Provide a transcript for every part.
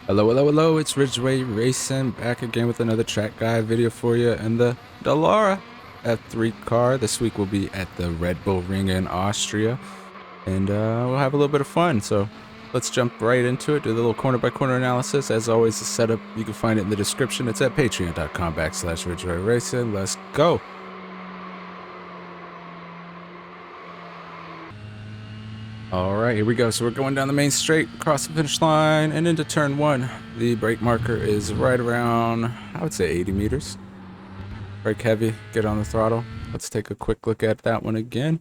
Hello, hello, hello, it's Ridgeway Racing back again with another track guide video for you and the Dallara F3 car. This week we'll be at the Red Bull Ring in Austria and we'll have a little bit of fun. So let's jump right into it, do the little corner by corner analysis. As always, the setup, you can find it in the description. It's at patreon.com/Ridgeway Racing. Let's go. All right, here we go. So we're going down the main straight, across the finish line, and into turn one. The brake marker is right around, I would say 80 meters. Brake heavy, get on the throttle. Let's take a quick look at that one again.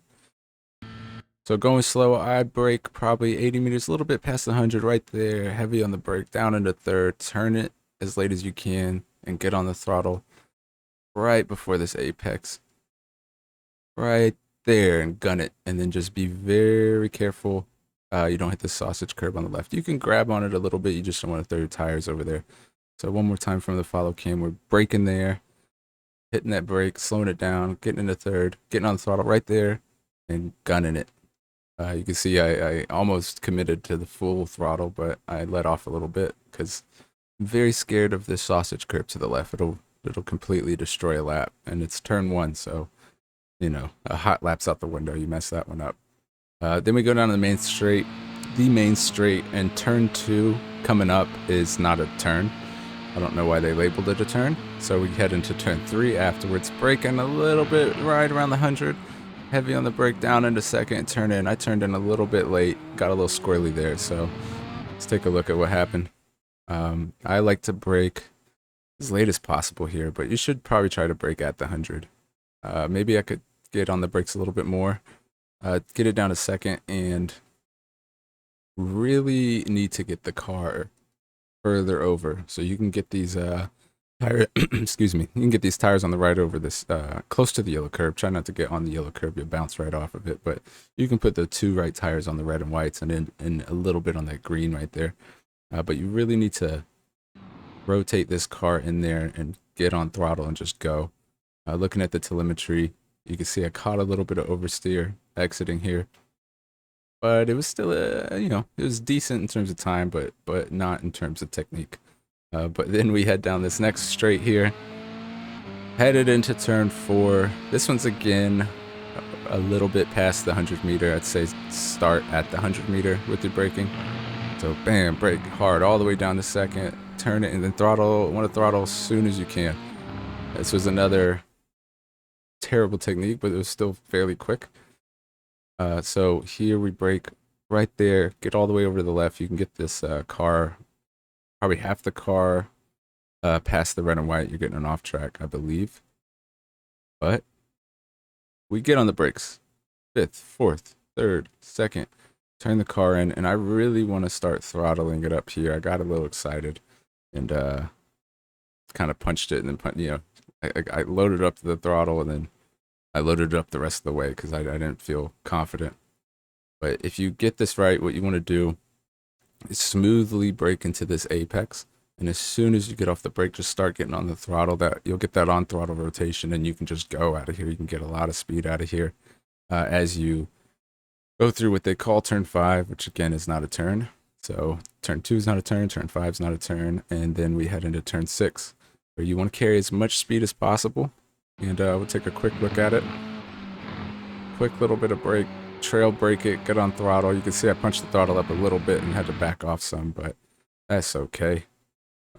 So going slow, I brake probably 80 meters, a little bit past the 100 right there. Heavy on the brake, down into third. Turn it as late as you can and get on the throttle right before this apex. Right there, and gun it, and then just be very careful you don't hit the sausage curb on the left. You can grab on it a little bit, you just don't want to throw your tires over there. So one more time from the follow cam, we're braking there, hitting that brake, slowing it down, getting into third, getting on the throttle right there, and gunning it. You can see I almost committed to the full throttle, but I let off a little bit because I'm very scared of this sausage curb to the left. It'll completely destroy a lap, and it's turn one, so you know, a hot lap's out the window. You mess that one up. Then we go down to the main straight. The main straight, and turn two coming up is not a turn. I don't know why they labeled it a turn. So we head into turn three afterwards, braking a little bit right around the 100. Heavy on the brake, down into second, turn in. I turned in a little bit late, got a little squirrely there. So let's take a look at what happened. I like to brake as late as possible here, but you should probably try to brake at the 100. Maybe I could get on the brakes a little bit more, get it down to second, and really need to get the car further over so you can get these tire excuse me, you can get these tires on the right over this close to the yellow curb. Try not to get on the yellow curb, you'll bounce right off of it, but you can put the two right tires on the red and whites and then a little bit on that green right there. But you really need to rotate this car in there and get on throttle and just go. Looking at the telemetry, you can see I caught a little bit of oversteer exiting here, but it was still, it was decent in terms of time, but not in terms of technique. But then we head down this next straight here, headed into turn four. This one's again a little bit past the 100 meter. I'd say start at the 100 meter with your braking. So bam, brake hard all the way down to second, turn it, and then throttle. Want to throttle as soon as you can. This was another terrible technique, but it was still fairly quick. So here we brake right there, get all the way over to the left. You can get this car, probably half the car past the red and white. You're getting an off track, I believe. But we get on the brakes, fifth, fourth, third, second, turn the car in, and I really want to start throttling it up here. I got a little excited and kind of punched it, and then I loaded up the throttle, and then I loaded it up the rest of the way because I didn't feel confident. But if you get this right, what you want to do is smoothly brake into this apex. And as soon as you get off the brake, just start getting on the throttle. That you'll get that on throttle rotation, and you can just go out of here. You can get a lot of speed out of here as you go through what they call turn five, which again is not a turn. So turn two is not a turn, turn five is not a turn, and then we head into turn six, where you want to carry as much speed as possible. And we'll take a quick look at it. Quick little bit of brake, trail brake it, get on throttle. You can see I punched the throttle up a little bit and had to back off some, but that's okay.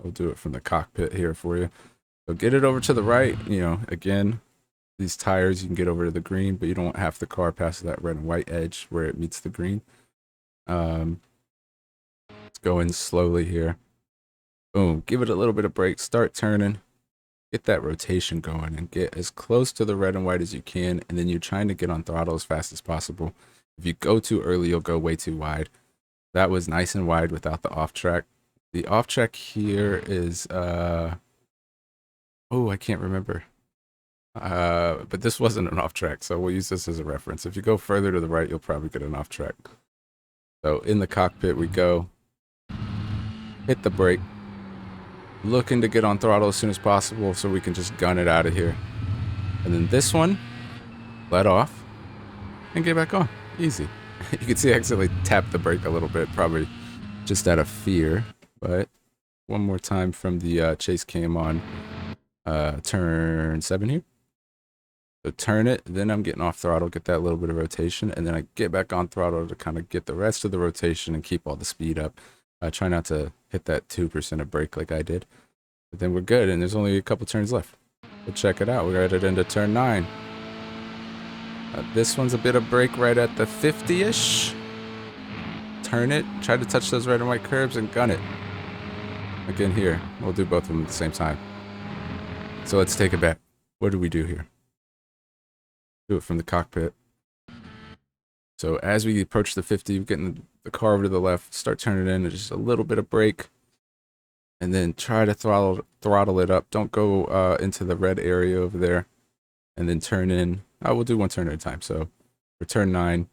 I'll do it from the cockpit here for you. So get it over to the right. Again, these tires, you can get over to the green, but you don't want half the car past that red and white edge where it meets the green. Let's go in slowly here. Boom, give it a little bit of brake, start turning. Get that rotation going and get as close to the red and white as you can, and then you're trying to get on throttle as fast as possible. If you go too early, you'll go way too wide. That was nice and wide without the off track. The off track here is I can't remember. But this wasn't an off track, so we'll use this as a reference. If you go further to the right, you'll probably get an off track. So in the cockpit we go, hit the brake, looking to get on throttle as soon as possible so we can just gun it out of here. And then this one, let off and get back on. Easy. You can see I accidentally tapped the brake a little bit, probably just out of fear, but one more time from the chase cam on turn 7 here. So turn it, then I'm getting off throttle, get that little bit of rotation, and then I get back on throttle to kind of get the rest of the rotation and keep all the speed up. Try not to hit that 2% of brake like I did. But then we're good, and there's only a couple turns left. So check it out, we're headed into turn 9. This one's a bit of brake right at the 50-ish. Turn it, try to touch those red and white curbs and gun it. Again here, we'll do both of them at the same time. So let's take it back. What do we do here? Do it from the cockpit. So as we approach the 50, we're getting the car over to the left, start turning in, just a little bit of brake, and then try to throttle it up. Don't go into the red area over there, and then turn in. We'll do one turn at a time. So for turn 9,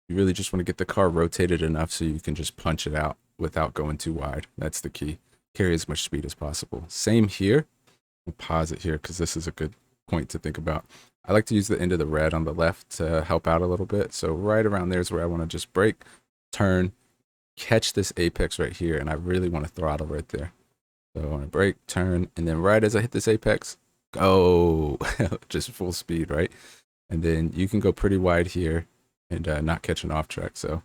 you really just want to get the car rotated enough so you can just punch it out without going too wide. That's the key. Carry as much speed as possible. Same here. We'll pause it here because this is a good point to think about. I like to use the end of the red on the left to help out a little bit. So right around there is where I want to just brake, turn, catch this apex right here, and I really want to throttle right there. So I want to brake, turn, and then right as I hit this apex, go. Just full speed, right? And then you can go pretty wide here and not catch an off track. So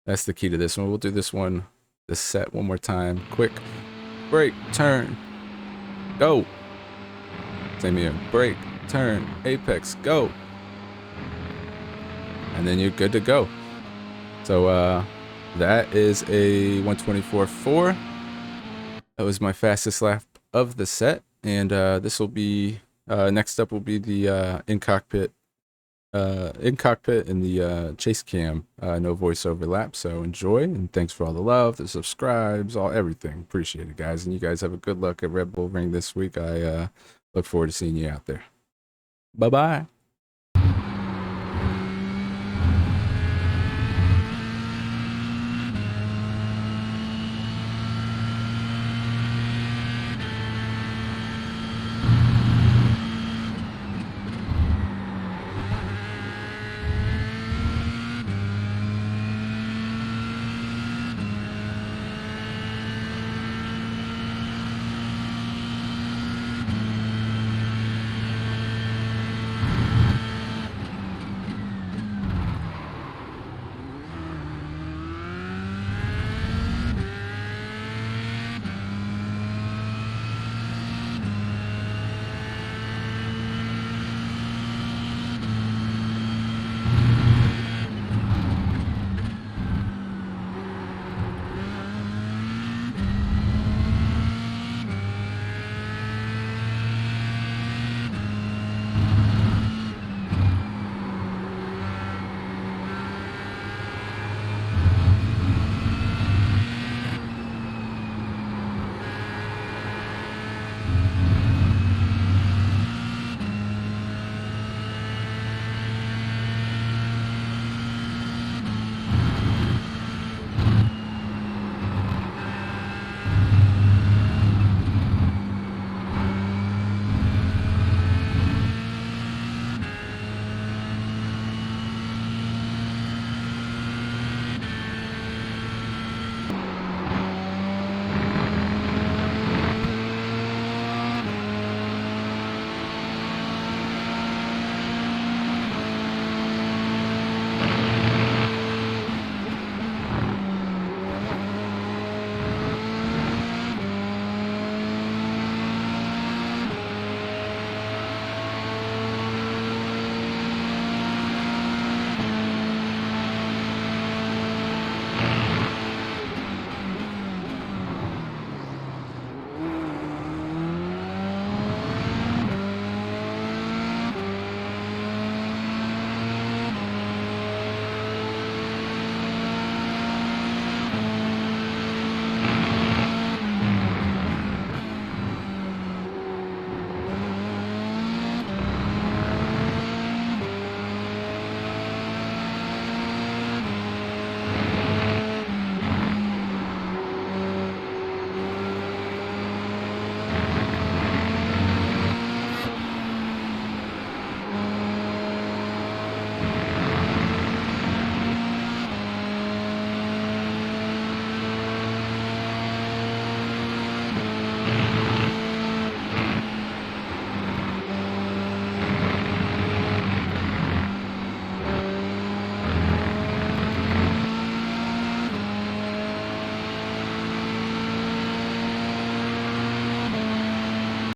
that's the key to this one. We'll do this set one more time. Quick, brake, turn, go. Same here, brake, turn, apex, go. And then you're good to go. So that is a 124.4. That was my fastest lap of the set. And this will be, next up will be the in-cockpit and the chase cam, no voiceover lap. So enjoy, and thanks for all the love, the subscribes, everything. Appreciate it, guys. And you guys have a good luck at Red Bull Ring this week. I look forward to seeing you out there. Bye-bye.